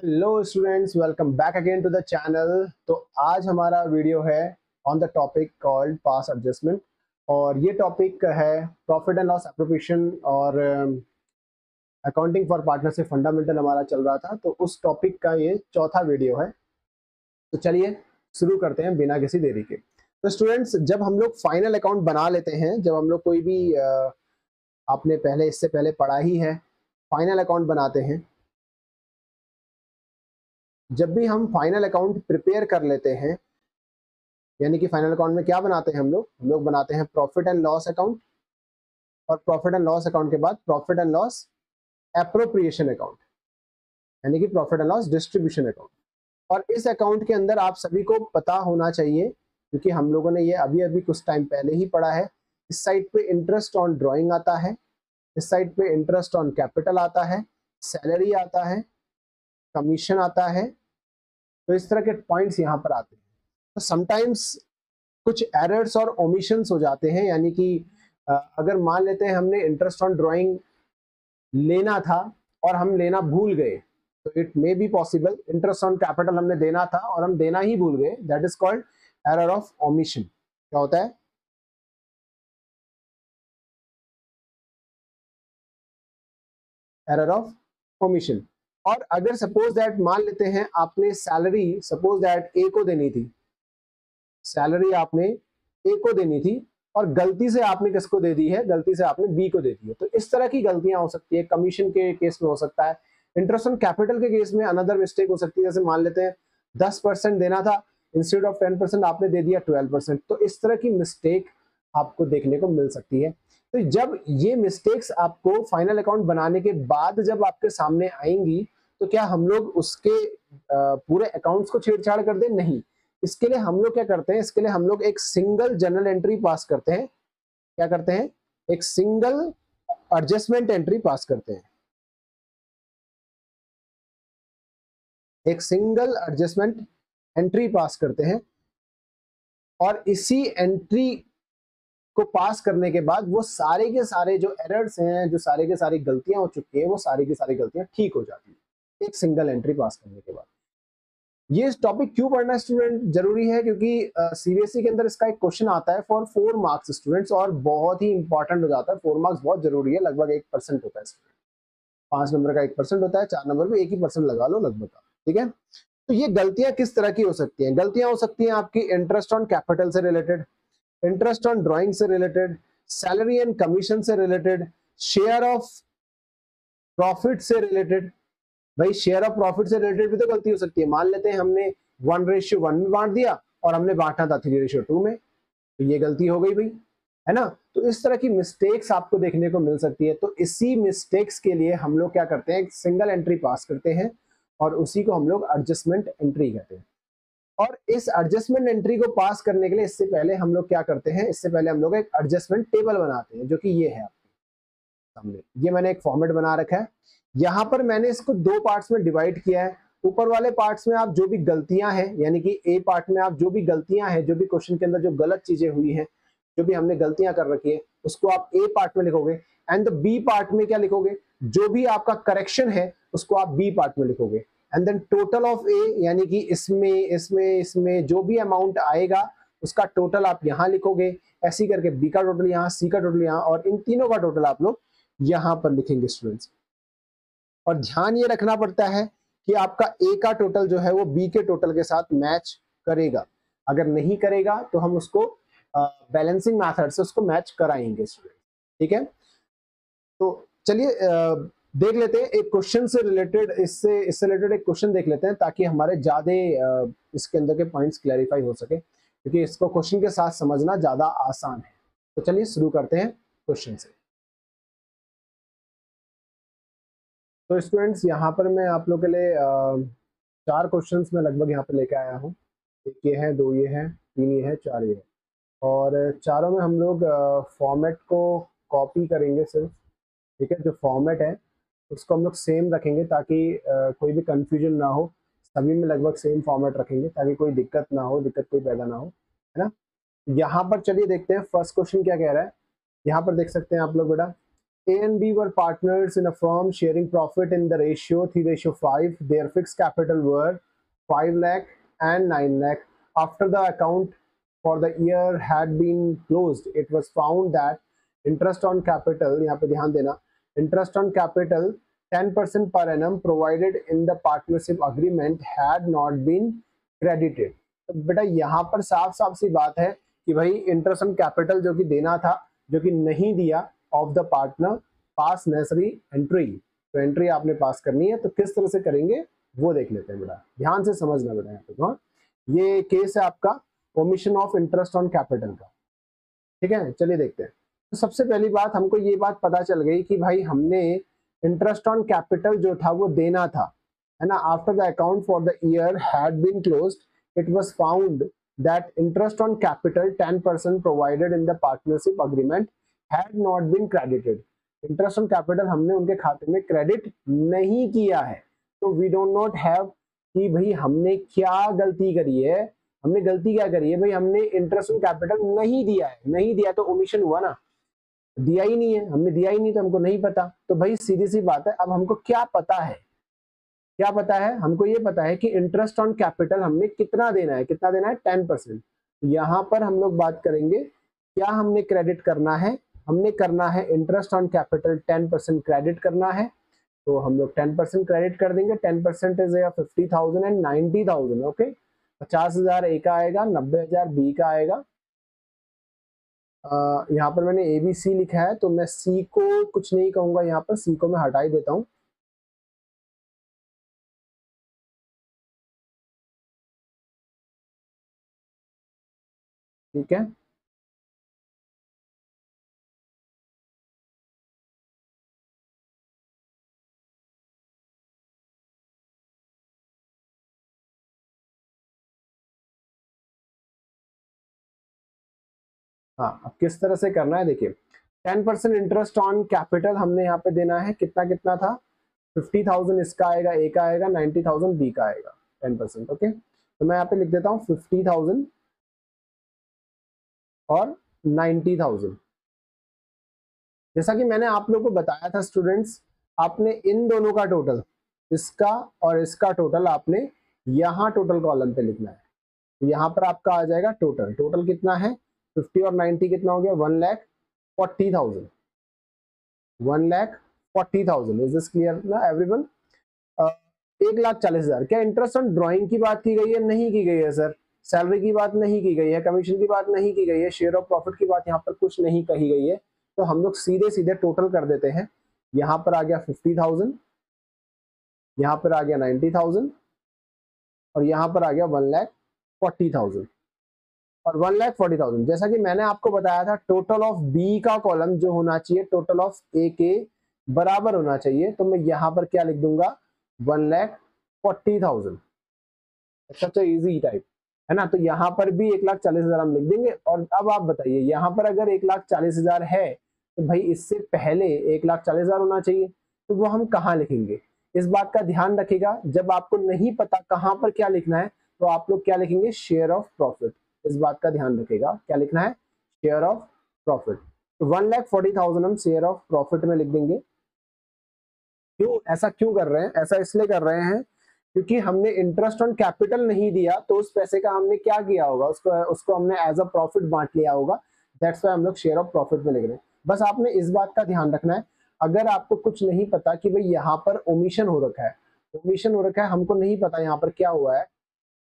Hello students, welcome back again to the channel. तो आज हमारा वीडियो है on the topic called past adjustment, और ये टॉपिक है प्रॉफिट एंड लॉस एप्रोप्रिएशन और अकाउंटिंग फॉर पार्टनरशिप फंडामेंटल हमारा चल रहा था। तो उस टॉपिक का ये चौथा वीडियो है। तो चलिए शुरू करते हैं बिना किसी देरी के। तो स्टूडेंट्स, जब हम लोग फाइनल अकाउंट बना लेते हैं, जब हम लोग कोई भी आपने पहले इससे पहले पढ़ा ही है, फाइनल अकाउंट बनाते हैं। जब भी हम फाइनल अकाउंट प्रिपेयर कर लेते हैं, यानी कि फाइनल अकाउंट में क्या बनाते हैं हम लोग बनाते हैं प्रॉफिट एंड लॉस अकाउंट, और प्रॉफिट एंड लॉस अकाउंट के बाद profit and loss appropriation account, यानी कि profit and loss distribution account. और इस अकाउंट के अंदर आप सभी को पता होना चाहिए, क्योंकि हम लोगों ने ये अभी अभी कुछ टाइम पहले ही पढ़ा है। इस साइड पे इंटरेस्ट ऑन ड्रॉइंग आता है, इस साइड पे इंटरेस्ट ऑन कैपिटल आता है, सैलरी आता है, कमीशन आता है। तो इस तरह के पॉइंट्स यहाँ पर आते हैं। तो समटाइम्स कुछ एरर्स और ओमिशंस हो जाते हैं, यानी कि अगर मान लेते हैं हमने इंटरेस्ट ऑन ड्राइंग लेना था और हम लेना भूल गए, तो it may be possible interest on capital हमने देना था और हम देना ही भूल गए, that is called error of omission. क्या होता है? Error of omission. और अगर सपोज दैट मान लेते हैं आपने सैलरी सपोज दैट ए को देनी थी, सैलरी आपने ए को देनी थी और गलती से आपने किसको दे दी है, गलती से आपने बी को दे दी है। तो इस तरह की गलतियां हो सकती है। कमीशन के केस में हो सकता है, इंटरेस्ट ऑन कैपिटल के केस में अनदर मिस्टेक हो सकती है। जैसे मान लेते हैं 10% देना था, इंस्टेड ऑफ 10% आपने दे दिया 12%। तो इस तरह की मिस्टेक आपको देखने को मिल सकती है। तो जब ये मिस्टेक्स आपको फाइनल अकाउंट बनाने के बाद जब आपके सामने आएंगी, तो क्या हम लोग उसके पूरे अकाउंट्स को छेड़छाड़ कर दें? नहीं। इसके लिए हम लोग क्या करते हैं, इसके लिए हम लोग एक सिंगल जर्नल एंट्री पास करते हैं। क्या करते हैं? एक सिंगल एडजस्टमेंट एंट्री पास करते हैं, एक सिंगल एडजस्टमेंट एंट्री पास करते हैं। और इसी एंट्री को पास करने के बाद वो सारे के सारे जो एरर्स हैं, जो सारे के सारी गलतियां हो चुकी है, वो सारी की सारी गलतियां ठीक हो जाती है एक सिंगल एंट्री पास करने के बाद। ये टॉपिक क्यों पढ़ना स्टूडेंट जरूरी है? क्योंकि सीबीएसई के अंदर इसका एक क्वेश्चन आता है फॉर 4 मार्क्स स्टूडेंट्स, और बहुत ही इंपॉर्टेंट हो जाता है। 4 मार्क्स बहुत जरूरी है, लगभग 1% होता है इसमें। 5 नंबर का 1% होता है, 4 नंबर में 1% लगा लो लगभग का, ठीक है। तो ये गलतियां किस तरह की हो सकती हैं? गलतियां हो सकती हैं आपकी इंटरेस्ट ऑन कैपिटल से रिलेटेड, इंटरेस्ट ऑन ड्राइंग से रिलेटेड, सैलरी एंड कमीशन से रिलेटेड, शेयर ऑफ प्रॉफिट से रिलेटेड। भाई शेयर ऑफ प्रॉफिट से रिलेटेड भी तो गलती हो सकती है। मान लेते हैं हमने 1:1 में बांट दिया और हमने बांटा था 3:2 में, तो ये गलती हो गई भाई, है ना। तो इस तरह की मिस्टेक्स आपको देखने को मिल सकती है। तो इसी मिस्टेक्स के लिए हम लोग क्या करते हैं, एक सिंगल एंट्री पास करते हैं और उसी को हम लोग एडजस्टमेंट एंट्री कहते हैं। और इस एडजस्टमेंट एंट्री को पास करने के लिए इससे पहले हम लोग क्या करते हैं, इससे पहले हम लोग एक एडजस्टमेंट टेबल बनाते हैं, जो कि ये है आपके सामने। ये मैंने एक फॉर्मेट बना रखा है। यहाँ पर मैंने इसको 2 पार्ट्स में डिवाइड किया है। ऊपर वाले पार्ट्स में आप जो भी गलतियां हैं, यानी कि ए पार्ट में आप जो भी गलतियां हैं, जो भी क्वेश्चन के अंदर जो गलत चीजें हुई हैं, जो भी हमने गलतियां कर रखी है, उसको आप ए पार्ट में लिखोगे। एंड द बी पार्ट में क्या लिखोगे? जो भी आपका करेक्शन है उसको आप बी पार्ट में लिखोगे। एंड देन टोटल ऑफ ए, यानी कि इसमें इसमें इसमें जो भी अमाउंट आएगा उसका टोटल आप यहाँ लिखोगे। ऐसी करके बी का टोटल यहाँ, सी का टोटल यहाँ, और इन तीनों का टोटल आप लोग यहाँ पर लिखेंगे स्टूडेंट्स। और ध्यान ये रखना पड़ता है कि आपका ए का टोटल जो है वो बी के टोटल के साथ मैच करेगा। अगर नहीं करेगा तो हम उसको बैलेंसिंग मेथड से उसको मैच कराएंगे स्टूडेंट, ठीक है। तो चलिए देख लेते हैं एक क्वेश्चन से रिलेटेड, इससे रिलेटेड एक क्वेश्चन देख लेते हैं, ताकि हमारे ज्यादा इसके अंदर के पॉइंट्स क्लैरिफाई हो सके, क्योंकि इसको क्वेश्चन के साथ समझना ज्यादा आसान है। तो चलिए शुरू करते हैं क्वेश्चन से। तो स्टूडेंट्स, यहाँ पर मैं आप लोग के लिए 4 क्वेश्चंस में लगभग यहाँ पे लेके आया हूँ। एक ये है, 2 ये है, 3 ये है, 4 ये है। और चारों में हम लोग फॉर्मेट को कॉपी करेंगे सिर्फ, ठीक है। जो फॉर्मेट है उसको हम लोग सेम रखेंगे, ताकि कोई भी कंफ्यूजन ना हो। सभी में लगभग सेम फॉर्मेट रखेंगे, ताकि कोई दिक्कत ना हो, दिक्कत कोई पैदा ना हो, है ना। यहाँ पर चलिए देखते हैं फर्स्ट क्वेश्चन क्या कह रहा है। यहाँ पर देख सकते हैं आप लोग बेटा, A and B were partners in a firm sharing profit in the ratio 3:5. Their fixed capital were 5 lakh and 9 lakh. After the account for the year had been closed, it was found that interest on capital, यहाँ पे ध्यान देना, interest on capital 10% per annum provided in the partnership agreement had not been credited. तो बेटा यहाँ पर साफ साफ सी बात है कि भाई इंटरेस्ट ऑन कैपिटल जो कि देना था, जो कि नहीं दिया, of the partner, pass necessary entry. तो एंट्री आपने पास करनी है, तो किस तरह से करेंगे वो देख लेते हैं बेटा, ध्यान से समझना बेटा। यहाँ पे हाँ, ये केस है आपका omission of interest on capital का, ठीक है। चलिए देखते हैं। तो सबसे पहली बात हमको ये बात पता चल गई कि भाई हमने इंटरेस्ट ऑन कैपिटल जो था वो देना था, है ना। After the account for the year had been closed it was found that interest on capital 10% provided in the partnership agreement had not been credited. Interest on capital हमने उनके खाते में क्रेडिट नहीं किया है। तो वी डोंट नॉट हैव कि भाई हमने क्या गलती करी है। हमने गलती क्या करी है भाई, हमने इंटरेस्ट ऑन कैपिटल नहीं दिया है। नहीं दिया तो ओमिशन हुआ ना, दिया ही नहीं है, हमने दिया ही नहीं तो हमको नहीं पता। तो भाई सीधी सी बात है, अब हमको क्या पता है, क्या पता है, हमको ये पता है कि इंटरेस्ट ऑन कैपिटल हमने कितना देना है, कितना देना है 10%। यहाँ पर हम लोग बात करेंगे क्या हमने क्रेडिट करना है, हमने करना है इंटरेस्ट ऑन कैपिटल 10% क्रेडिट करना है। तो हम लोग 10% क्रेडिट कर देंगे। 10% इज 50,000 एंड 90,000, ओके। 50,000 ए का आएगा, 90,000 बी का आएगा। यहाँ पर मैंने ए बी सी लिखा है, तो मैं सी को कुछ नहीं कहूंगा, यहाँ पर सी को मैं हटा ही देता हूँ। ठीक है, हाँ। अब किस तरह से करना है देखिए, 10% इंटरेस्ट ऑन कैपिटल हमने यहाँ पे देना है। कितना कितना था, 50,000 इसका आएगा, ए का आएगा, 90,000 बी का आएगा, 10%, ओके। तो मैं यहाँ पे लिख देता हूँ 50,000 और 90,000। जैसा कि मैंने आप लोगों को बताया था स्टूडेंट्स, आपने इन दोनों का टोटल, इसका और इसका टोटल आपने यहाँ टोटल कॉलम पे लिखना है। तो यहाँ पर आपका आ जाएगा टोटल, टोटल कितना है 50 और 90 कितना हो गया 1,40,000, 1,40,000। इज दिस क्लियर ना एवरीवन? 1,40,000। क्या इंटरेस्ट ऑन ड्राइंग की बात की गई है? नहीं की गई है सर। सैलरी की बात नहीं की गई है, कमीशन की बात नहीं की गई है, शेयर ऑफ प्रॉफिट की बात यहाँ पर कुछ नहीं कही गई है। तो हम लोग सीधे सीधे टोटल कर देते हैं। यहाँ पर आ गया 50,000, यहाँ पर आ गया 90,000 और यहाँ पर आ गया 1,40,000 और 1,40,000। जैसा कि मैंने आपको बताया था, टोटल ऑफ बी का कॉलम जो होना चाहिए टोटल ऑफ ए के बराबर होना चाहिए। तो मैं यहाँ पर क्या लिख दूंगा 1,40,000। सच इजी टाइप, है ना। तो यहाँ पर भी 1,40,000 हम लिख देंगे। और अब आप बताइए, यहाँ पर अगर 1,40,000 है तो भाई इससे पहले 1,40,000 होना चाहिए। तो वो हम कहाँ लिखेंगे, इस बात का ध्यान रखिएगा। जब आपको नहीं पता कहाँ पर क्या लिखना है तो आप लोग क्या लिखेंगे, शेयर ऑफ प्रॉफिट। इस बात का ध्यान रखिएगा, क्या लिखना है, शेयर ऑफ प्रॉफिट। तो 1,40,000 हम शेयर ऑफ प्रॉफिट में लिख देंगे। क्यों ऐसा क्यों कर रहे हैं, ऐसा इसलिए कर रहे हैं क्योंकि हमने इंटरेस्ट ऑन कैपिटल नहीं दिया, तो उस पैसे का हमने क्या किया होगा, उसको हमने एज अ प्रॉफिट बांट लिया होगा। दैट्स व्हाई हम लोग शेयर ऑफ प्रॉफिट में लिख रहे हैं। बस आपने इस बात का ध्यान रखना है। अगर आपको कुछ नहीं पता कि भाई यहाँ पर ओमिशन हो रखा है, ओमिशन हो रखा है, हमको नहीं पता यहाँ पर क्या हुआ है,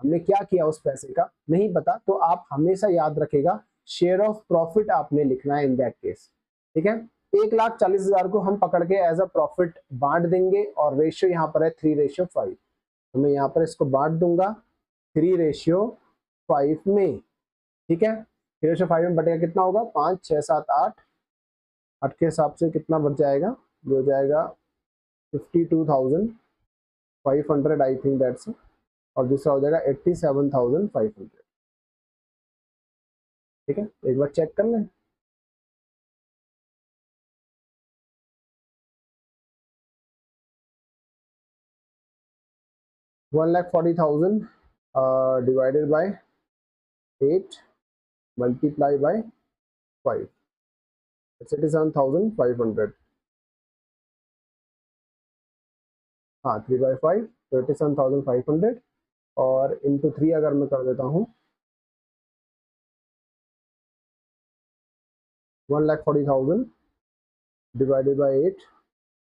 हमने क्या किया उस पैसे का नहीं पता, तो आप हमेशा याद रखेगा शेयर ऑफ प्रॉफिट आपने लिखना है इन दैट केस। ठीक है, 1,40,000 को हम पकड़ के एज अ प्रॉफिट बांट देंगे और रेशियो यहाँ पर है 3:5। तो मैं यहाँ पर इसको बांट दूंगा 3:5 में। ठीक है, 3:5 में बटेगा कितना होगा, 5, 6, 7, 8, 8 के हिसाब से कितना बच जाएगा, ये हो जाएगा 52,500 आई थिंक दैट्स। और दूसरा हो जाएगा 87,500। ठीक है, एक बार चेक कर लें। $1,40,000 divided by 8 multiply by 5, 87,500। हाँ 3/5 तो 87,500 और इंटू 3 अगर मैं कर देता हूँ 1,40,000 डिवाइडेड बाई 8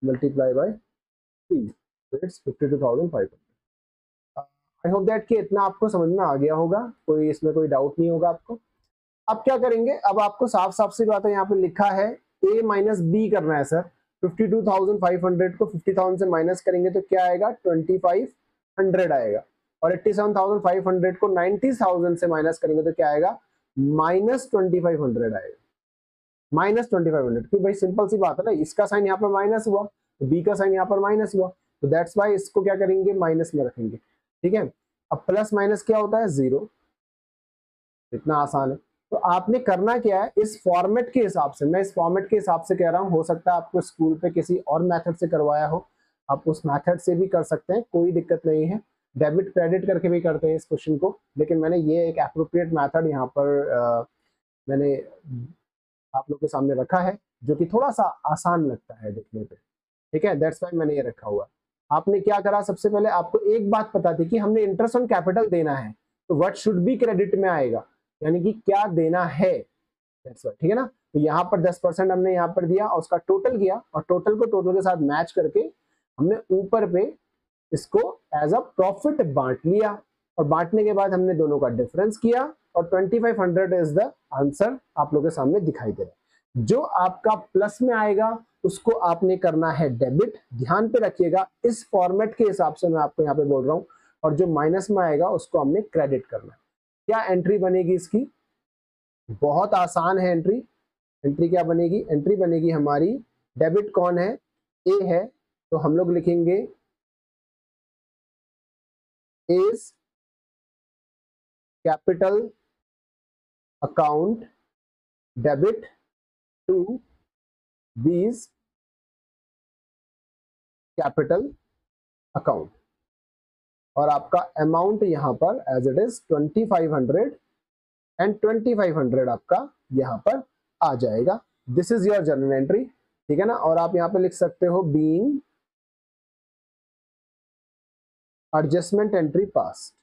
मल्टीप्लाई बाई 3 तो इट्स 52,500। आई होप दैट कि इतना आपको समझ में आ गया होगा, कोई इसमें कोई डाउट नहीं होगा आपको। अब क्या करेंगे, अब आपको साफ साफ सी बात है, यहाँ पे लिखा है a माइनस बी करना है सर। 52,500 को 50,000 से माइनस करेंगे तो क्या आएगा 2,500 आएगा, और 87,500 को 90,000 से माइनस करेंगे तो क्या आएगा माइनस 2,500 आएगा, माइनस 2,500। क्यों भाई, सिंपल सी बात है ना, इसका साइन यहाँ पर माइनस हुआ तो बी का साइन यहाँ पर माइनस हुआ, तो दैट्स वाई इसको क्या करेंगे माइनस में रखेंगे। ठीक है, अब प्लस माइनस क्या होता है जीरो, इतना आसान है। तो आपने करना क्या है, इस फॉर्मेट के हिसाब से, मैं इस फॉर्मेट के हिसाब से कह रहा हूँ, हो सकता है आपको स्कूल पे किसी और मेथड से करवाया हो, आप उस मेथड से भी कर सकते हैं, कोई दिक्कत नहीं है। डेबिट क्रेडिट करके भी करते हैं इस क्वेश्चन को, लेकिन मैंने ये एक एप्रोप्रिएट मेथड यहाँ पर मैंने आप लोग के सामने रखा है, जो कि थोड़ा सा आसान लगता है देखने पे। ठीक है, दैट्स व्हाई मैंने ये रखा हुआ। आपने क्या करा, सबसे पहले आपको एक बात पता थी कि हमने इंटरेस्ट ऑन कैपिटल देना है, तो व्हाट शुड बी क्रेडिट में आएगा, यानी कि क्या देना है, ठीक है ना। तो यहाँ पर 10% हमने यहाँ पर दिया और उसका टोटल किया, और टोटल को टोटल के साथ मैच करके हमने ऊपर पे इसको एज अ प्रॉफिट बांट लिया, और बांटने के बाद हमने दोनों का डिफरेंस किया, और 2,500 इज द आंसर आप लोगों के सामने दिखाई दे रहा है। जो आपका प्लस में आएगा उसको आपने करना है डेबिट, ध्यान पे रखिएगा इस फॉर्मेट के हिसाब से मैं आपको यहाँ पे बोल रहा हूँ, और जो माइनस में आएगा उसको हमने क्रेडिट करना है। क्या एंट्री बनेगी इसकी, बहुत आसान है एंट्री। एंट्री क्या बनेगी, एंट्री बनेगी हमारी, डेबिट कौन है, ए है, तो हम लोग लिखेंगे as capital account debit to B's capital account, और आपका अमाउंट यहां पर एज इट इज 2,500 एंड 2,500 आपका यहां पर आ जाएगा। This is your journal entry, ठीक है ना। और आप यहां पे लिख सकते हो being adjustment entry past,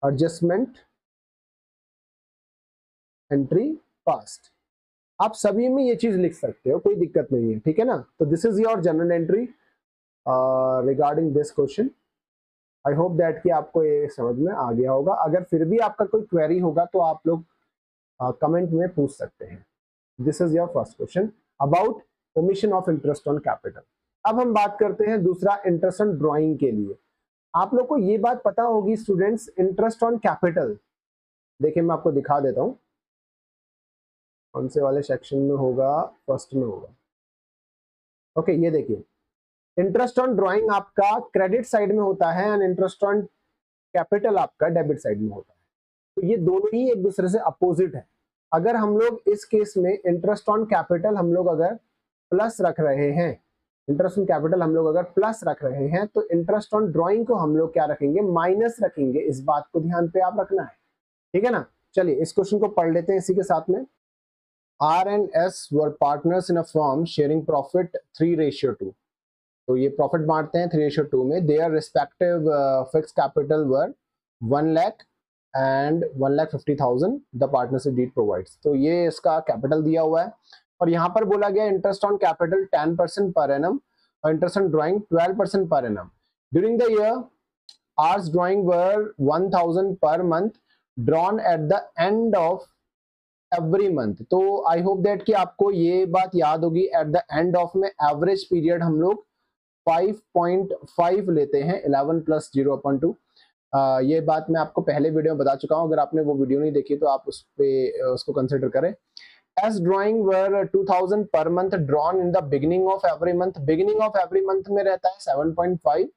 adjustment entry past, आप सभी में ये चीज लिख सकते हो, कोई दिक्कत नहीं है, ठीक है ना। तो this is your general entry regarding this question. I hope that कि आपको ये समझ में आ गया होगा। अगर फिर भी आपका कोई क्वेरी होगा तो आप लोग कमेंट में पूछ सकते हैं। This is your first question about omission of interest on capital. अब हम बात करते हैं दूसरा, इंटरेस्ट ऑन ड्राइंग के लिए। आप लोग को ये बात पता होगी स्टूडेंट्स, इंटरेस्ट ऑन कैपिटल, देखिए मैं आपको दिखा देता हूं कौन से वाले सेक्शन में होगा, फर्स्ट में होगा। ओके, ये देखिए इंटरेस्ट ऑन ड्राइंग आपका क्रेडिट साइड में होता है एंड इंटरेस्ट ऑन कैपिटल आपका डेबिट साइड में होता है। तो ये दोनों ही एक दूसरे से अपोजिट है। अगर हम लोग इस केस में इंटरेस्ट ऑन कैपिटल हम लोग अगर प्लस रख रहे हैं, इंटरेस्ट ऑन कैपिटल हम लोग अगर प्लस रख रहे हैं, तो इंटरेस्ट ऑन ड्राइंग को हम लोग क्या रखेंगे, माइनस रखेंगे। इस बात को ध्यान पे आप रखना है, ठीक है ना। चलिए इस क्वेश्चन को पढ़ लेते हैं इसी के साथ में। R and S were partners in a firm sharing profit 3:2। तो ये प्रॉफिट बांटते हैं 3:2 में। Their respective fix capital were 1 lakh and 1,50,000 the partnership deed provides. तो ये इसका कैपिटल दिया हुआ है, और यहाँ पर बोला गया interest on capital 10% per annum और interest on drawing 12% per annum. During the year R's drawing were 1,000 per month drawn at the end of every month. तो आई होप दैट कि आपको ये बात याद होगी, एट द एंड ऑफ में average period हम लोग 5.5 लेते हैं, 11 + 0/2। ये बात मैं आपको पहले वीडियो में बता चुका हूं, अगर आपने वो वीडियो नहीं देखी तो आप उसको कंसिडर करें। एस ड्राइंग वर 2,000 पर month drawn in the beginning of every month. Beginning of every month में रहता है 7.5।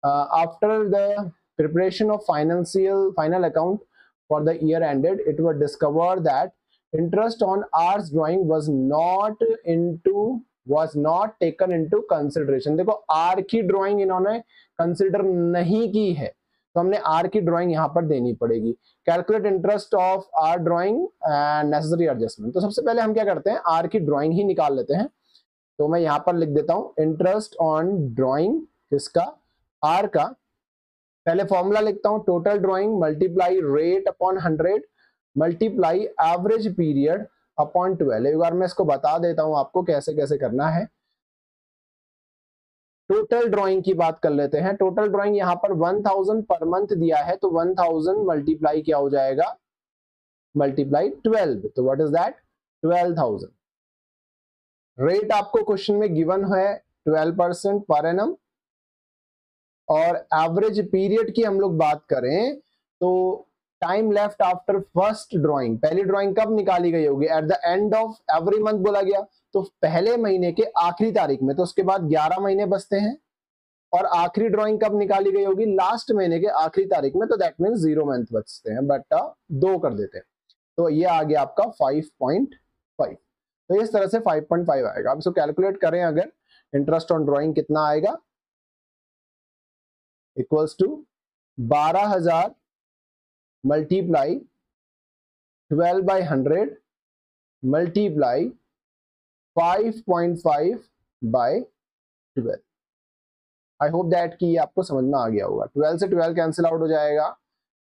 After the preparation of final account for the year ended, it was discovered that interest on R's drawing was not taken into consideration। देखो R की drawing इन्होंने consider नहीं की है, तो हमने R की ड्राइंग यहां पर देनी पड़ेगी। Calculate interest of R drawing and necessary adjustment. तो सबसे पहले हम क्या करते हैं, R की ड्राइंग ही निकाल लेते हैं। तो मैं यहां पर लिख देता हूं इंटरेस्ट ऑन ड्रॉइंग किसका, आर का। पहले फॉर्मूला लिखता हूं, total drawing multiply rate upon 100 multiply average period upon 12। एक बार मैं इसको बता देता हूं आपको कैसे कैसे करना है। टोटल ड्राइंग की बात कर लेते हैं। टोटल ड्राइंग यहां पर 1000 पर मंथ दिया है, तो 1000 मल्टीप्लाई क्या हो जाएगा, मल्टीप्लाई 12, तो व्हाट इज दैट 12,000। रेट आपको क्वेश्चन में गिवन है 12% पर एनम, और एवरेज पीरियड की हम लोग बात करें तो time left after first drawing, पहली ड्राइंग कब निकाली गई होगी, eight the end of every month बोला गया, तो पहले महीने के आखिरी तारीख में, तो उसके बाद 11 महीने बचते हैं, और आखिरी ड्राइंग कब निकाली गई होगी, लास्ट महीने के आखिरी तारीख में, तो दैट मीन 0 मंथ बचते हैं, बट 2 कर देते हैं, तो ये आ गया आपका 5.5। तो इस तरह से 5.5 आएगा। आप इसको कैलकुलेट करें अगर, इंटरेस्ट ऑन ड्राइंग कितना आएगा, equals to 12,000 multiply 12/100 multiply 5.5 by 12। I hope that कि आपको समझ में आ गया होगा। 12 से 12 कैंसिल आउट हो जाएगा,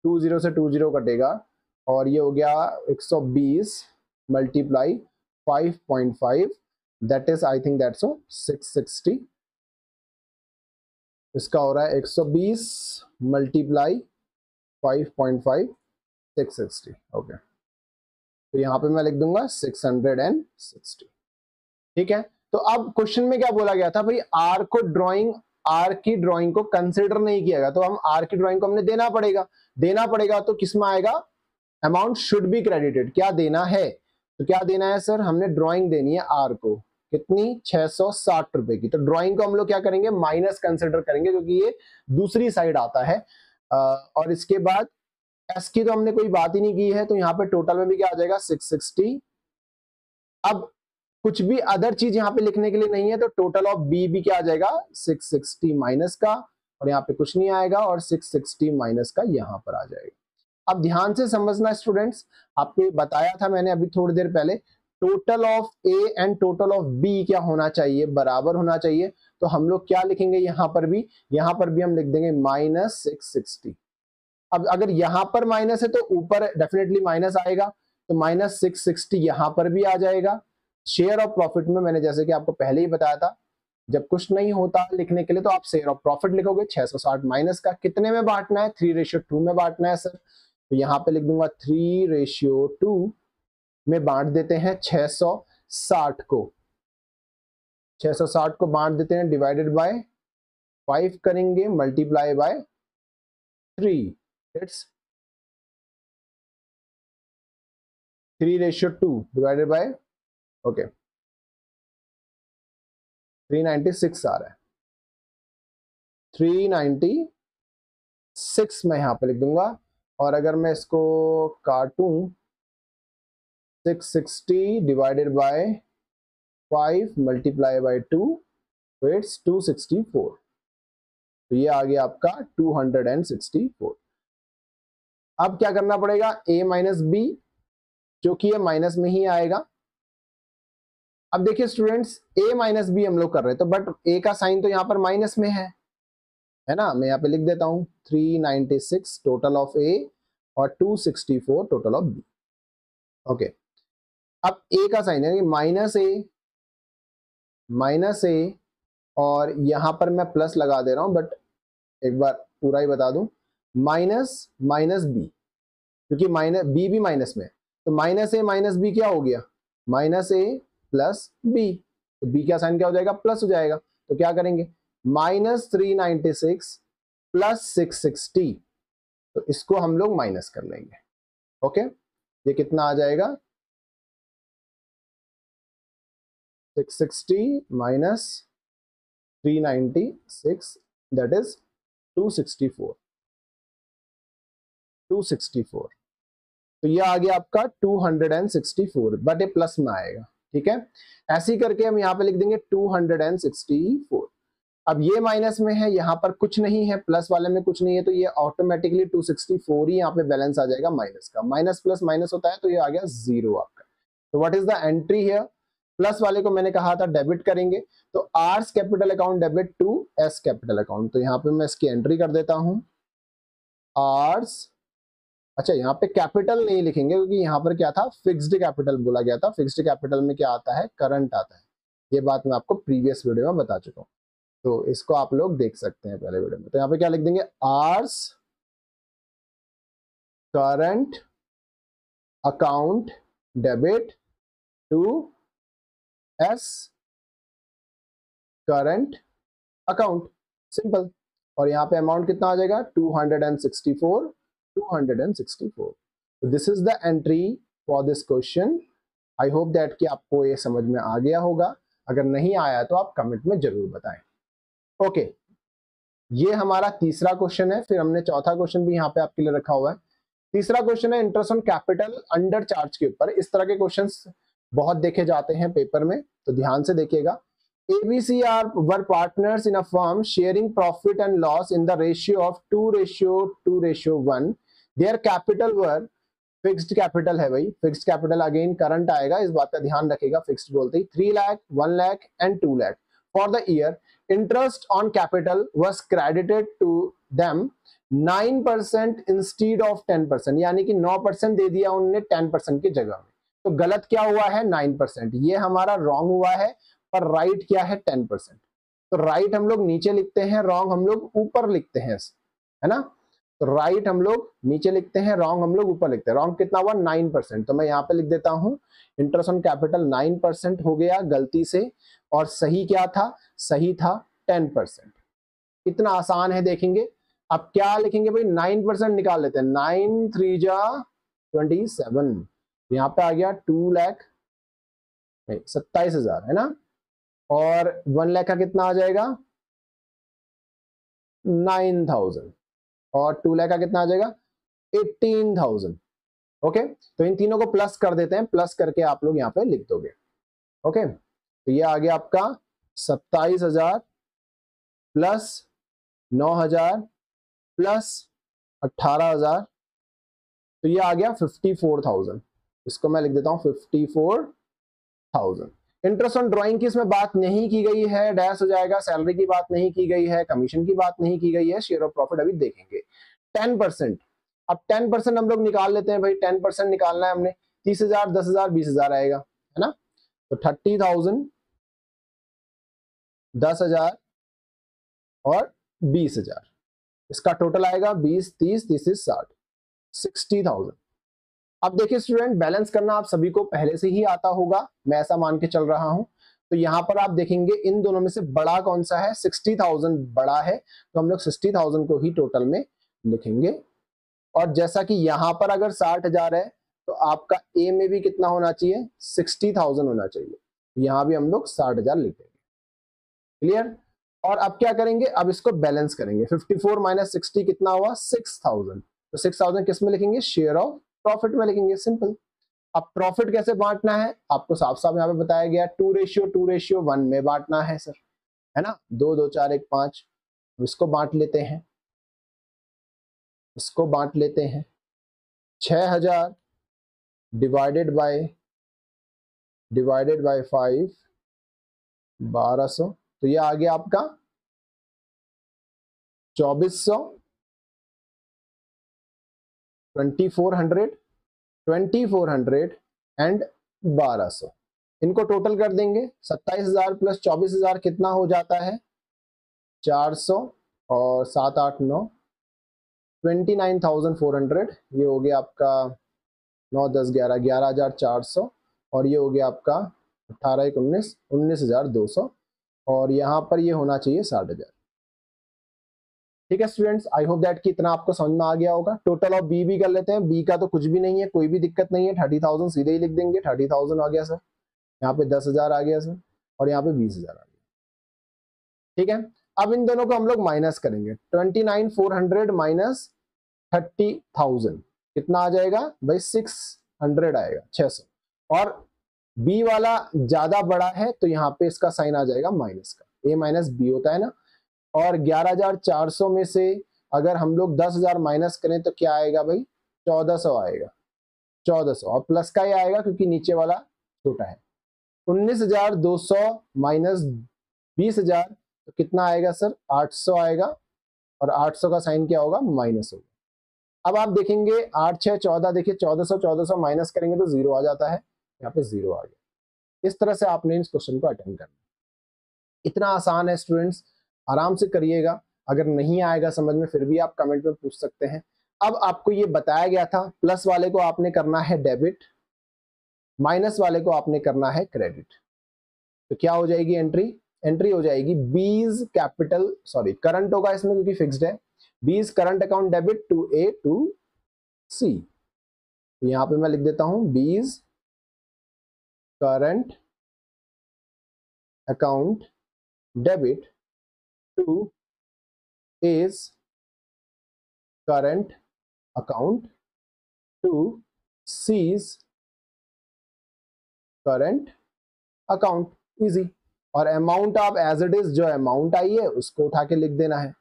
20 से 20 कटेगा, और ये हो गया 120 multiply 5.5, that is I think that's 660। इसका हो रहा है 120 मल्टीप्लाई 5.5 660। ओके, तो यहाँ पे मैं लिख दूंगा 660। ठीक है, तो अब क्वेश्चन में क्या बोला गया था भाई, आर को ड्राइंग, आर की ड्राइंग को कंसिडर नहीं किया गया, तो हम आर की ड्राइंग को हमने देना पड़ेगा, तो किस में आएगा, अमाउंट शुड बी क्रेडिटेड, क्या देना है, तो क्या देना है सर, हमने ड्राइंग देनी है आर को, कितनी 660 रुपए की, तो ड्राइंग को हम लोग क्या करेंगे, माइनस कंसिडर करेंगे, क्योंकि ये दूसरी साइड आता है। और इसके बाद एस की तो हमने कोई बात ही नहीं की है, तो यहाँ पे टोटल में भी क्या आ जाएगा 660। अब कुछ भी अदर चीज यहाँ पे लिखने के लिए नहीं है, तो टोटल ऑफ बी भी क्या आ जाएगा 660 माइनस का, और यहाँ पे कुछ नहीं आएगा, और 660 माइनस का यहाँ पर आ जाएगा। अब ध्यान से समझना स्टूडेंट्स, आपको बताया था मैंने अभी थोड़ी देर पहले, total of A and total of B क्या होना चाहिए, बराबर होना चाहिए, तो हम लोग क्या लिखेंगे यहाँ पर भी हम लिख देंगे माइनस 660। अब अगर यहाँ पर माइनस है तो ऊपर डेफिनेटली माइनस आएगा, तो माइनस 660 यहाँ पर भी आ जाएगा। शेयर ऑफ प्रॉफिट में मैंने जैसे कि आपको पहले ही बताया था, जब कुछ नहीं होता लिखने के लिए तो आप शेयर ऑफ प्रॉफिट लिखोगे, 660 माइनस का कितने में बांटना है, 3:2 में बांटना है सर, तो यहाँ पे लिख दूंगा 3:2 में बांट देते हैं 660 को, 660 को बांट देते हैं, डिवाइडेड बाय 5 करेंगे, multiply by 3, it's 3:2 divided by, okay 396 आ रहा है, 396 मैं यहां पे लिख दूंगा, और अगर मैं इसको काटूं 660 डिवाइडेड बाय 5 मल्टीप्लाई बाय 2, तो इट्स 264, तो ये आ गया आपका 264। अब क्या करना पड़ेगा, a माइनस बी, जो कि ये माइनस में ही आएगा। अब देखिए स्टूडेंट्स, a माइनस बी हम लोग कर रहे हैं, तो बट a का साइन तो यहाँ पर माइनस में है ना, मैं यहाँ पे लिख देता हूं 396 टोटल ऑफ a और 264 टोटल ऑफ b। ओके, अब a का साइन है माइनस a, और यहां पर मैं प्लस लगा दे रहा हूं, बट एक बार पूरा ही बता दूं, माइनस बी, क्योंकि माइनस बी भी माइनस में, तो माइनस ए माइनस बी क्या हो गया, माइनस ए प्लस बी, तो बी का साइन क्या हो जाएगा, प्लस हो जाएगा, तो क्या करेंगे, माइनस 396 प्लस 660, तो इसको हम लोग माइनस कर लेंगे। ओके, ये कितना आ जाएगा, 660 माइनस 396, दैट इज 264, तो ये आ गया आपका 264, बट ये प्लस में आएगा। ठीक है, ऐसे ही करके हम यहाँ पे लिख देंगे 264। अब ये माइनस में है, यहाँ पर कुछ नहीं है, प्लस वाले में कुछ नहीं है, तो ये ऑटोमेटिकली 264 ही यहाँ पे बैलेंस आ जाएगा माइनस का, माइनस प्लस माइनस होता है, तो ये आ गया 0 आपका। तो what is the entry here, plus वाले को मैंने कहा था डेबिट करेंगे, तो R's capital account debit to S's capital account. तो यहाँ पे मैं इसकी एंट्री कर देता हूं, आर्स, अच्छा यहाँ पे कैपिटल नहीं लिखेंगे क्योंकि यहाँ पर क्या था, फिक्स्ड कैपिटल बोला गया था। फिक्स्ड कैपिटल में क्या आता है, करंट आता है। ये बात मैं आपको प्रीवियस वीडियो में बता चुका हूँ, तो इसको आप लोग देख सकते हैं पहले वीडियो में। तो यहाँ पे क्या लिख देंगे, R's current account debit to S's current account, simple. और यहाँ पे अमाउंट कितना आ जाएगा, 264, 264। तो this is the entry for this question. I hope that कि आपको ये समझ में आ गया होगा। अगर नहीं आया तो आप कमेंट में जरूर बताएं। ओके, ये हमारा तीसरा क्वेश्चन है। फिर हमने चौथा क्वेश्चन भी यहाँ पे आपके लिए रखा हुआ है। तीसरा क्वेश्चन है interest on capital under charge के ऊपर। इस तरह के क्वेश्चंस बहुत देखे जाते हैं पेपर में, तो ध्यान से देखिएगा। ABC were partners in a firm sharing profit and loss in the ratio of 2:1. Their capital were, fixed capital है भाई, फिक्स्ड कैपिटल अगेन करंट आएगा, इस बात का ध्यान रखिएगा। फिक्स्ड बोलते ही 3 lakh, 1 lakh and 2 lakh. For the year interest on capital was credited to them 9% instead of 10%, यानी कि 9% दे दिया उन्होंने 10% की जगह में। तो गलत क्या हुआ है, 9%। ये हमारा रॉन्ग हुआ है, पर राइट क्या है, 10%। तो राइट हम लोग नीचे लिखते हैं, रॉन्ग हम लोग ऊपर लिखते हैं, है ना। तो राइट हम लोग नीचे लिखते हैं, रॉन्ग हम लोग ऊपर लिखते हैं। रॉन्ग कितना हुआ, 9%। तो मैं यहाँ पे लिख देता हूं इंटरेस्ट ऑन कैपिटल 9% हो गया गलती से, और सही क्या था, सही था 10%। कितना आसान है देखेंगे। अब क्या लिखेंगे भाई, 9% निकाल लेते हैं। 9 3 जा 27, यहाँ पे आ गया 2 लाख, 27,000 है ना। और 1 लाख का कितना आ जाएगा, 9,000। और 2 लाख का कितना आ जाएगा, 18,000। ओके, तो इन तीनों को प्लस कर देते हैं, प्लस करके आप लोग यहाँ पे लिख दोगे। ओके, तो ये आ गया आपका 27,000 प्लस 9,000 प्लस 18,000, तो ये आ गया 54,000। इसको मैं लिख देता हूँ 54,000। इंटरेस्ट ऑन ड्राइंग की इसमें बात नहीं की गई है, डैश हो जाएगा। सैलरी की बात नहीं की गई है, कमीशन की बात नहीं की गई है, शेयर ऑफ प्रॉफिट अभी देखेंगे। 10%, अब 10% हम लोग निकाल लेते हैं भाई। 10% निकालना है हमने, 30,000, 10,000, 20,000 आएगा, है ना। तो 30,000, 10,000 और 20,000, इसका टोटल आएगा 20, 30, 30, 60, 60,000। अब देखिए स्टूडेंट, बैलेंस करना आप सभी को पहले से ही आता होगा, मैं ऐसा मान के चल रहा हूं। तो यहाँ पर आप देखेंगे इन दोनों में से बड़ा कौन सा है, 60,000 बड़ा है, तो हम लोग 60,000 को ही टोटल में लिखेंगे। और जैसा कि यहाँ पर अगर 60,000 है, तो आपका ए में भी कितना होना चाहिए, 60,000 होना चाहिए। यहाँ भी हम लोग 60,000 लिख देंगे। क्लियर। और अब क्या करेंगे, अब इसको बैलेंस करेंगे। 54 माइनस 60 कितना हुआ, 6,000। तो 6,000 किस में लिखेंगे, शेयर ऑफ प्रॉफिट में लिखेंगे, सिंपल। अब प्रॉफिट कैसे बांटना है आपको साफ साफ यहाँ पे बताया गया, 2:1 में बांटना है सर, है ना। 2 2 4 1 5, इसको बांट लेते हैं, इसको बांट लेते हैं। 6,000 डिवाइडेड बाय 5, 1,200, तो ये आ गया आपका 2,400, 2,400, 2,400 एंड 1,200। इनको टोटल कर देंगे। 27,000 प्लस 24,000 कितना हो जाता है, 400 और 7 8 9, 29,400। ये हो गया आपका 9 10 11, 11,400। और ये हो गया आपका 18 1 19, 19,200। और यहाँ पर ये होना चाहिए 60,000। ठीक है स्टूडेंट्स, आई होप दैट कि इतना आपको समझ में आ गया होगा। टोटल ऑफ बी भी कर लेते हैं। बी का तो कुछ भी नहीं है, कोई भी दिक्कत नहीं है। 30,000 सीधे ही लिख देंगे। 30,000 आ गया सर, यहाँ पे 10,000 आ गया सर, और यहाँ पे 20,000 आ गया। ठीक है, अब इन दोनों को हम लोग माइनस करेंगे। 29,400 माइनस 30,000 कितना आ जाएगा भाई, 600 आएगा, 600। और बी वाला ज्यादा बड़ा है, तो यहाँ पे इसका साइन आ जाएगा माइनस का, ए माइनस बी होता है ना। और 11,400 में से अगर हम लोग 10,000 माइनस करें तो क्या आएगा भाई, 1,400 आएगा, 1,400। और प्लस का ही आएगा क्योंकि नीचे वाला छोटा है। 19,200 माइनस 20,000 तो कितना आएगा सर? 800 आएगा, और 800 का साइन क्या होगा? माइनस होगा। अब आप देखेंगे 8 6 14, देखिए 1400 माइनस करेंगे तो 0 आ जाता है, यहाँ पे 0 आ गया। इस तरह से आपने इस क्वेश्चन को अटेम्प्ट करना। इतना आसान है स्टूडेंट्स, आराम से करिएगा। अगर नहीं आएगा समझ में फिर भी आप कमेंट में पूछ सकते हैं। अब आपको ये बताया गया था, प्लस वाले को आपने करना है डेबिट, माइनस वाले को आपने करना है क्रेडिट। तो क्या हो जाएगी एंट्री? एंट्री हो जाएगी बीज कैपिटल, सॉरी करंट होगा इसमें क्योंकि फिक्स्ड है, B's current account debit to A to C. तो यहां पे मैं लिख देता हूं B's current account debit to A's current account to C's current account. Easy. और अमाउंट आप एज इट इज जो अमाउंट आई है उसको उठा के लिख देना है।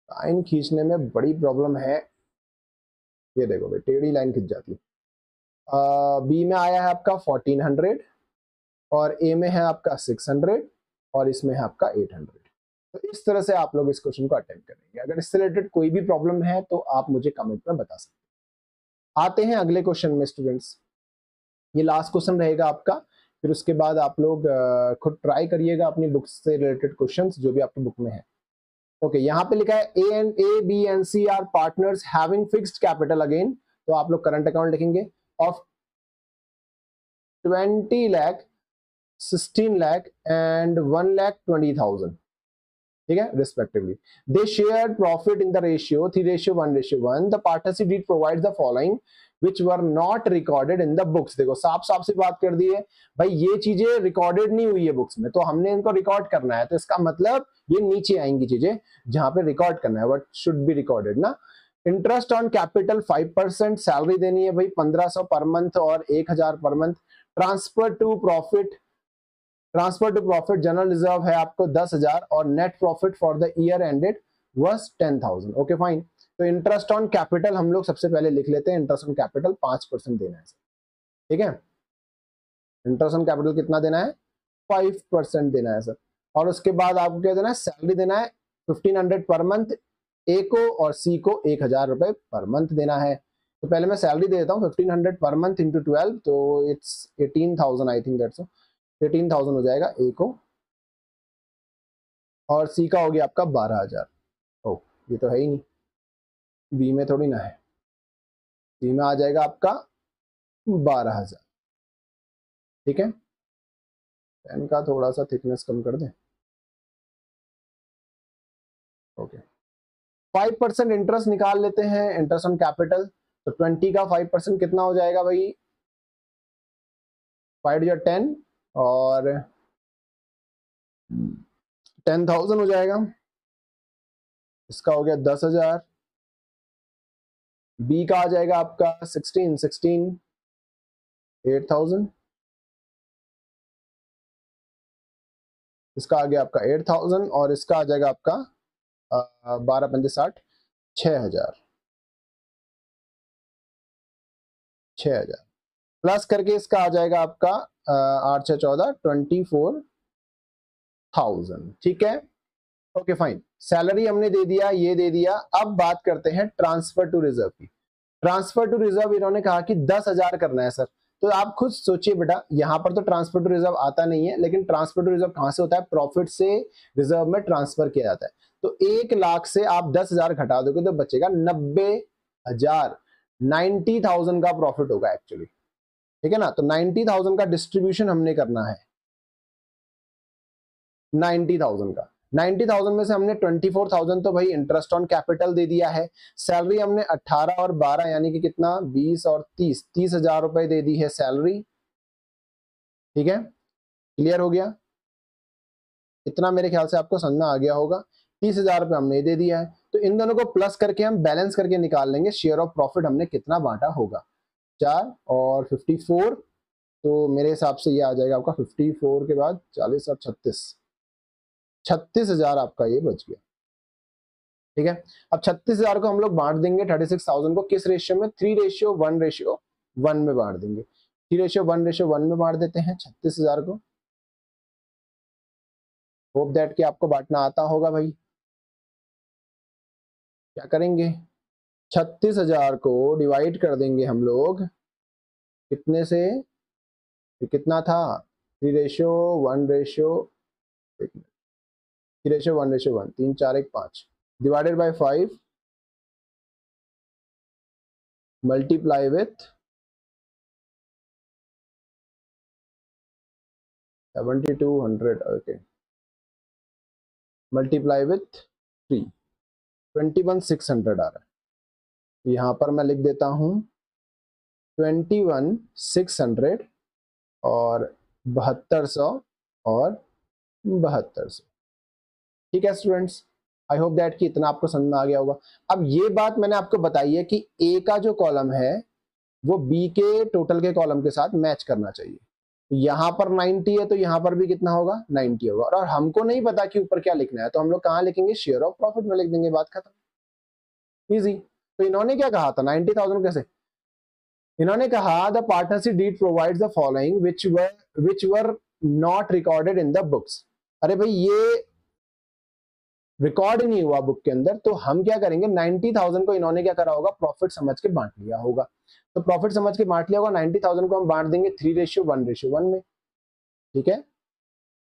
लाइन खींचने में बड़ी प्रॉब्लम है, ये देखो भाई टेढ़ी लाइन खिंच जाती है। बी में आया है आपका 1400, और ए में है आपका 600, और इसमें है आपका 800। तो इस तरह से आप लोग इस क्वेश्चन को अटेम्प्ट करेंगे। अगर इससे रिलेटेड कोई भी प्रॉब्लम है तो आप मुझे कमेंट में बता सकते हैं। आते हैं अगले क्वेश्चन में स्टूडेंट्स, ये लास्ट क्वेश्चन रहेगा आपका, फिर उसके बाद आप लोग खुद ट्राई करिएगा अपनी बुक से रिलेटेड क्वेश्चंस जो भी आपकी बुक में है। ओके, यहाँ पे लिखा है A B and C are partners having fixed capital again, तो आप लोग करंट अकाउंट लिखेंगे ऑफ 20 लाख, 16 लाख एंड 1,20,000, ठीक है, respectively. They shared profit in the ratio 3:1:1। The partnership deed provides the following which were not recorded in the books। देखो साफ साफ सी बात कर दी है भाई, ये चीजें रिकॉर्डेड नहीं हुई है बुक्स में, तो हमने इनको रिकॉर्ड करना है। तो इसका मतलब ये नीचे आएंगी चीजें जहां पे रिकॉर्ड करना है, व्हाट शुड बी रिकॉर्डेड ना। इंटरेस्ट ऑन कैपिटल 5%, सैलरी देनी है भाई 1500 पर मंथ और 1000 per month. Transfer to profit, transfer to profit general reserve है आपको 10,000, और net profit for the year ended was 10,000। Okay fine. तो इंटरेस्ट ऑन कैपिटल हम लोग सबसे पहले लिख लेते हैं, इंटरेस्ट ऑन कैपिटल 5% देना है, ठीक है। इंटरेस्ट ऑन कैपिटल कितना देना है? 5% देना है सर। और उसके बाद आपको क्या देना है? सैलरी देना है 1500 पर मंथ, ए को और सी को 1000 रुपए पर मंथ देना है। तो पहले मैं सैलरी दे देता हूँ 1500 पर मंथ इंटू 12, तो इट्स 18,000, आई थिंक दैट्स 18,000 हो जाएगा ए को, और सी का हो गया आपका 12,000। ओ ये तो है ही नहीं, बी में थोड़ी ना है, सी में आ जाएगा आपका 12,000, ठीक है। पेन का थोड़ा सा थिकनेस कम कर दें। ओके, 5% इंटरेस्ट निकाल लेते हैं, इंटरेस्ट ऑन कैपिटल। तो 20 का 5% कितना हो जाएगा भाई? 5 या 10, और 10,000 हो जाएगा। इसका हो गया 10,000। बी का आ जाएगा आपका 16 8,000। इसका आ गया आपका 8,000, और इसका आ जाएगा आपका 12 पंजे 60, 6,000। 6,000 प्लस करके इसका आ जाएगा आपका 8 6 14, 24,000, ठीक है। ओके फाइन, सैलरी हमने दे दिया, ये दे दिया। अब बात करते हैं ट्रांसफर टू रिजर्व की। ट्रांसफर टू रिजर्व इन्होंने कहा कि 10,000 करना है सर। तो आप खुद सोचिए बेटा, यहाँ पर तो ट्रांसफर टू रिजर्व आता नहीं है, लेकिन ट्रांसफर टू रिजर्व कहां से होता है? प्रॉफिट से रिजर्व में ट्रांसफर किया जाता है। तो 1 लाख से आप 10,000 घटा दोगे तो बचेगा 90,000। 90,000 का प्रॉफिट होगा एक्चुअली, ठीक है ना। तो 90,000 का डिस्ट्रीब्यूशन हमने करना है, 90,000 का। 90,000 में से हमने 24,000 तो भाई इंटरेस्ट ऑन कैपिटल दे दिया है। सैलरी हमने 18 और 12 यानी कि कितना? 20 और 30,000 रुपए दे दी है सैलरी, ठीक है। क्लियर हो गया? इतना मेरे ख्याल से आपको समझ में आ गया होगा। 30,000 रुपए हमने दे दिया है, तो इन दोनों को प्लस करके हम बैलेंस करके निकाल लेंगे शेयर ऑफ प्रॉफिट हमने कितना बांटा होगा। 4 और 54, तो मेरे हिसाब से ये आ जाएगा आपका 54 के बाद 40 और 36, 36,000 आपका ये बच गया। ठीक है। अब 36,000 को हम लोग बांट देंगे 36,000 को किस रेशियो में, 3:1:1 में बांट देंगे। 3:1:1 में बांट देते हैं 36,000 को। होप दैट कि आपको बांटना आता होगा भाई। क्या करेंगे, 36,000 को डिवाइड कर देंगे हम लोग कितने से, कितना था 3:1:1, 3:1:1, 3 4 1 5 divided by 5 multiply with 7200, okay, multiply with 3, 21,600 आ रहा है। यहाँ पर मैं लिख देता हूँ 21,600 और 7200 और 7200। ठीक है स्टूडेंट्स, आई होप दैट कि इतना आपको समझ में आ गया होगा। अब ये बात मैंने आपको बताई है कि ए का जो कॉलम है वो बी के टोटल के कॉलम के साथ मैच करना चाहिए। यहाँ पर 90 है तो यहाँ पर भी कितना होगा, 90 होगा। और हमको नहीं पता कि ऊपर क्या लिखना है, तो हम लोग कहाँ लिखेंगे, शेयर ऑफ प्रॉफिट में लिख देंगे, बात खत्म, इजी। तो इन्होंने क्या कहा था 90,000 कैसे, इन्होंने कहा the partnership deed provides the following which were not recorded in the books. अरे भाई ये रिकॉर्ड नहीं हुआ बुक के अंदर, तो हम क्या करेंगे 90,000 को इन्होंने क्या करा होगा, प्रॉफिट समझ के बांट लिया होगा। तो प्रॉफिट समझ के बांट लिया होगा, 90,000 को हम बांट देंगे 3:1:1 में। ठीक है,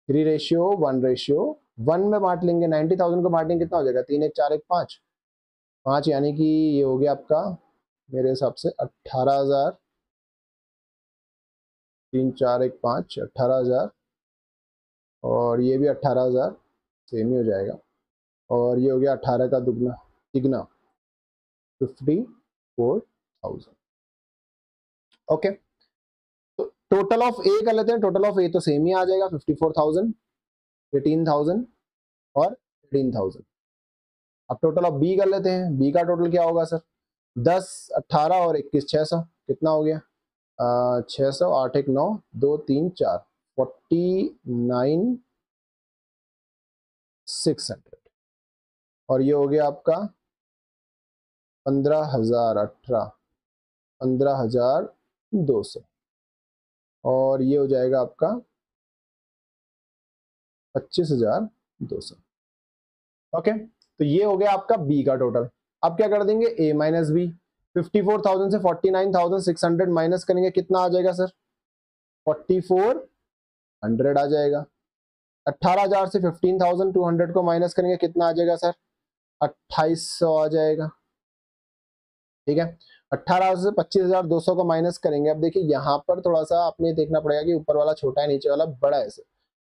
3:1:1 में बांट लेंगे। 90,000 को बांटेंगे कितना हो जाएगा, 3 1 4 1 5 5, यानी कि ये हो गया आपका मेरे हिसाब से 18,000, 3 4 1 5 18,000, और ये भी 18,000 सेम ही हो जाएगा, और ये हो गया 18 का दुगना तिगना 54,000। ओके, तो टोटल ऑफ ए कर लेते हैं। टोटल ऑफ ए तो सेम ही आ जाएगा 54,000, 18,000 और 18,000। अब टोटल ऑफ बी कर लेते हैं। बी का टोटल क्या होगा सर, 10 18 और 21 600, कितना हो गया 600, 8 1 9 2 3 4 49,600, और ये हो गया आपका 15,200, और ये हो जाएगा आपका 25,200। ओके, तो ये हो गया आपका बी का टोटल। अब क्या कर देंगे, ए माइनस बी। 54,000 से 49,600 माइनस करेंगे, कितना आ जाएगा सर, 4,400 आ जाएगा। 18,000 से 15,200 को माइनस करेंगे, कितना आ जाएगा सर, 2,800 आ जाएगा। ठीक है, 18,000 से 25,200 को माइनस करेंगे। अब देखिए यहाँ पर थोड़ा सा आपने देखना पड़ेगा कि ऊपर वाला छोटा है नीचे वाला बड़ा है सर,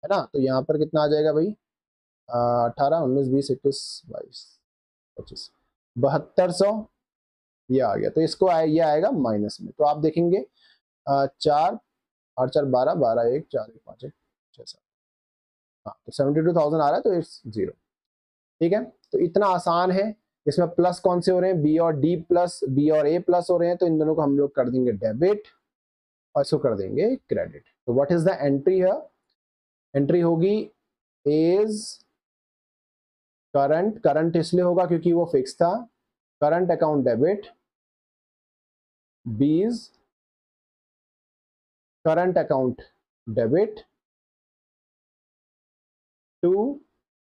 है ना। तो यहाँ पर कितना आ जाएगा भाई, 18 19 20 21 22 25 7200 ये आ गया। तो इसको ये आएगा माइनस में। तो आप देखेंगे 4 8 4 12 12 1 4 1 5 1 6 7, हाँ तो 72,000 आ रहा है, तो इट्स 0। ठीक है, तो इतना आसान है। इसमें प्लस कौन से हो रहे हैं, बी और डी प्लस, बी और ए प्लस हो रहे हैं, तो इन दोनों को हम लोग कर देंगे डेबिट और इसको कर देंगे क्रेडिट। तो व्हाट इज द एंट्री है, एंट्री होगी एज करंट, करंट इसलिए होगा क्योंकि वो फिक्स था, current account debit, B's current account debit, to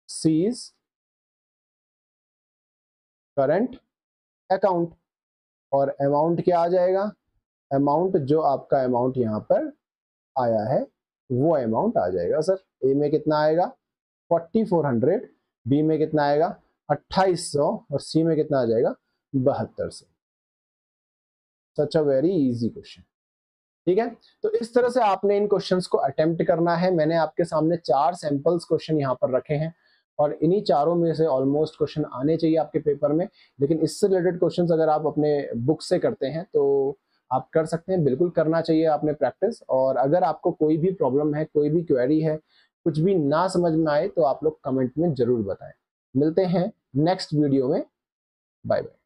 C's current account, और अमाउंट क्या आ जाएगा, अमाउंट जो आपका अमाउंट यहाँ पर आया है वो अमाउंट आ जाएगा सर। ए में कितना आएगा 4,400, बी में कितना आएगा 2,800, और सी में कितना आ जाएगा 7200। सच अ वेरी इजी क्वेश्चन। ठीक है, तो इस तरह से आपने इन क्वेश्चंस को अटेम्प्ट करना है। मैंने आपके सामने 4 सैंपल्स क्वेश्चन यहाँ पर रखे हैं, और इन्हीं चारों में से ऑलमोस्ट क्वेश्चन आने चाहिए आपके पेपर में। लेकिन इससे रिलेटेड क्वेश्चंस अगर आप अपने बुक से करते हैं तो आप कर सकते हैं, बिल्कुल करना चाहिए आपने प्रैक्टिस। और अगर आपको कोई भी प्रॉब्लम है, कोई भी क्वेरी है, कुछ भी ना समझ में आए, तो आप लोग कमेंट में जरूर बताएं। मिलते हैं नेक्स्ट वीडियो में, बाय बाय।